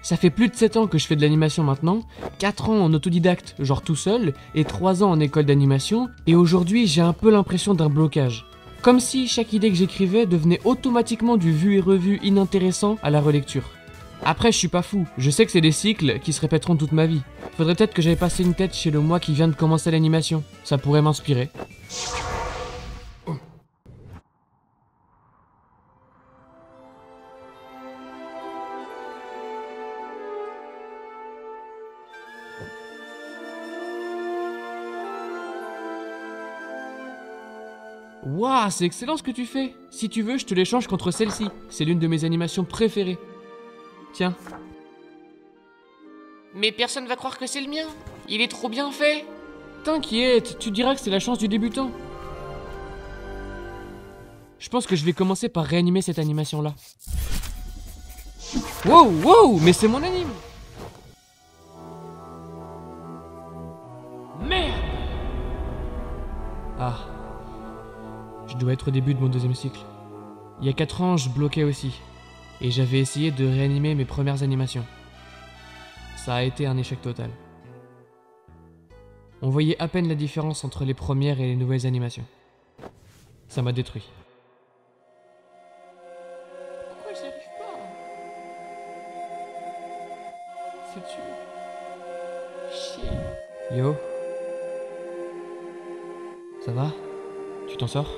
Ça fait plus de 7 ans que je fais de l'animation maintenant, 4 ans en autodidacte, genre tout seul, et 3 ans en école d'animation, et aujourd'hui j'ai un peu l'impression d'un blocage. Comme si chaque idée que j'écrivais devenait automatiquement du vu et revu inintéressant à la relecture. Après je suis pas fou, je sais que c'est des cycles qui se répéteront toute ma vie. Faudrait peut-être que j'aille passer une tête chez le moi qui vient de commencer l'animation, ça pourrait m'inspirer. Waouh, c'est excellent ce que tu fais. Si tu veux, je te l'échange contre celle-ci. C'est l'une de mes animations préférées. Tiens. Mais personne va croire que c'est le mien. Il est trop bien fait. T'inquiète, tu diras que c'est la chance du débutant. Je pense que je vais commencer par réanimer cette animation-là. Wow, wow, mais c'est mon anime. Merde. Ah. Je dois être au début de mon deuxième cycle. Il y a 4 ans, je bloquais aussi. Et j'avais essayé de réanimer mes premières animations. Ça a été un échec total. On voyait à peine la différence entre les premières et les nouvelles animations. Ça m'a détruit. Pourquoi j'y arrive pas? C'est dur. Chier. Yo. Ça va? Tu t'en sors?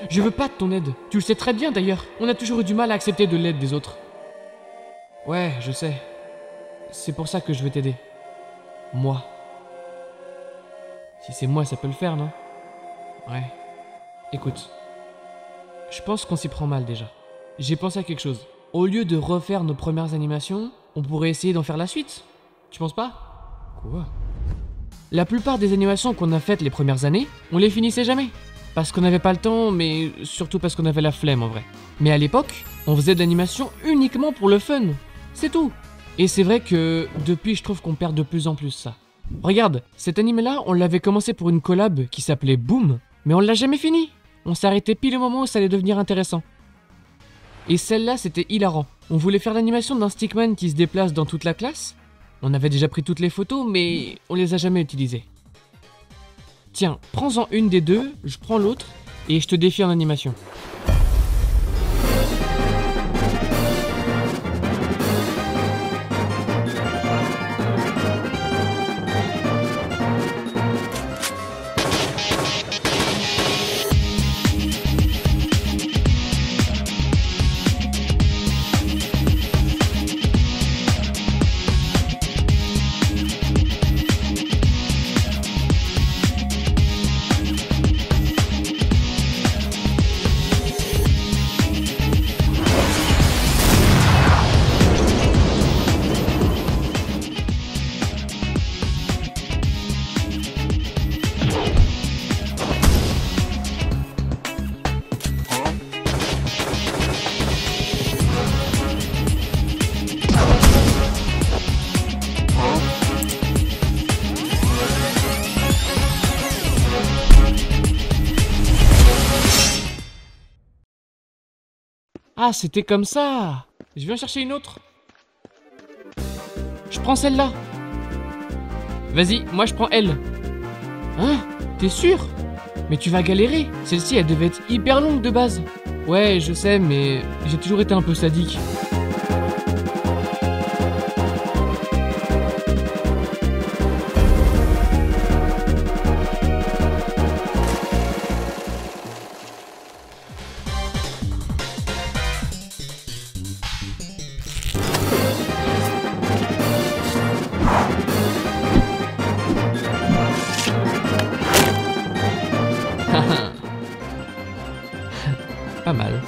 Je veux pas de ton aide. Tu le sais très bien d'ailleurs. On a toujours eu du mal à accepter de l'aide des autres. Ouais, je sais. C'est pour ça que je veux t'aider. Moi. Si c'est moi, ça peut le faire, non? Ouais. Écoute. Je pense qu'on s'y prend mal déjà. J'ai pensé à quelque chose. Au lieu de refaire nos premières animations, on pourrait essayer d'en faire la suite. Tu penses pas? Quoi? La plupart des animations qu'on a faites les premières années, on les finissait jamais. Parce qu'on n'avait pas le temps, mais surtout parce qu'on avait la flemme en vrai. Mais à l'époque, on faisait de l'animation uniquement pour le fun. C'est tout. Et c'est vrai que depuis, je trouve qu'on perd de plus en plus ça. Regarde, cet anime-là, on l'avait commencé pour une collab qui s'appelait Boom, mais on l'a jamais fini. On s'est arrêté pile au moment où ça allait devenir intéressant. Et celle-là, c'était hilarant. On voulait faire l'animation d'un stickman qui se déplace dans toute la classe. On avait déjà pris toutes les photos, mais on les a jamais utilisées. Tiens, prends-en une des deux, je prends l'autre, et je te défie en animation. Ah, c'était comme ça. Je viens chercher une autre. Je prends celle-là. Vas-y, moi je prends elle. Hein? T'es sûr? Mais tu vas galérer. Celle-ci, elle devait être hyper longue de base. Ouais, je sais, mais j'ai toujours été un peu sadique. Pas mal.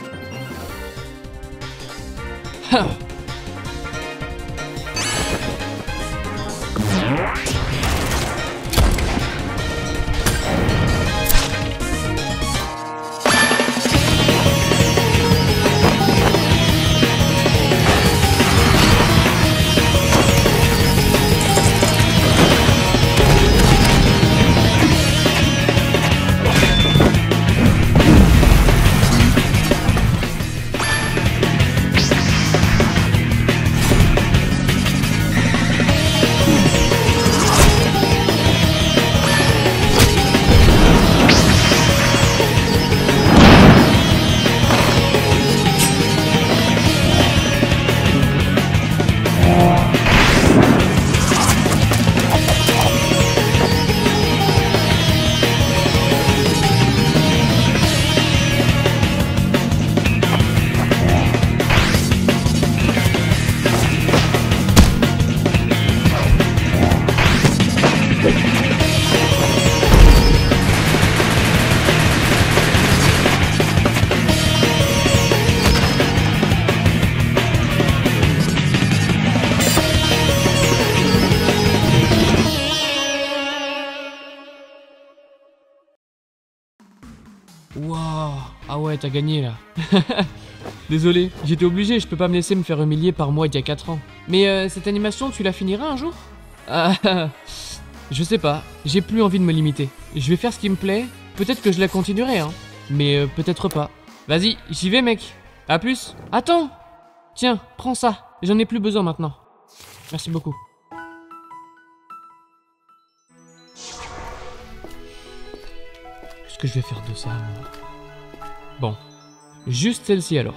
Waouh. Ah ouais, t'as gagné là. Désolé, j'étais obligé, je peux pas me laisser me faire humilier par moi d'il y a 4 ans. Mais cette animation, tu la finiras un jour? Ah, je sais pas, j'ai plus envie de me limiter. Je vais faire ce qui me plaît, peut-être que je la continuerai, hein. Mais peut-être pas. Vas-y, j'y vais mec. À plus. Attends. Tiens, prends ça. J'en ai plus besoin maintenant. Merci beaucoup. Qu'est-ce que je vais faire de ça, moi? Bon. Juste celle-ci alors.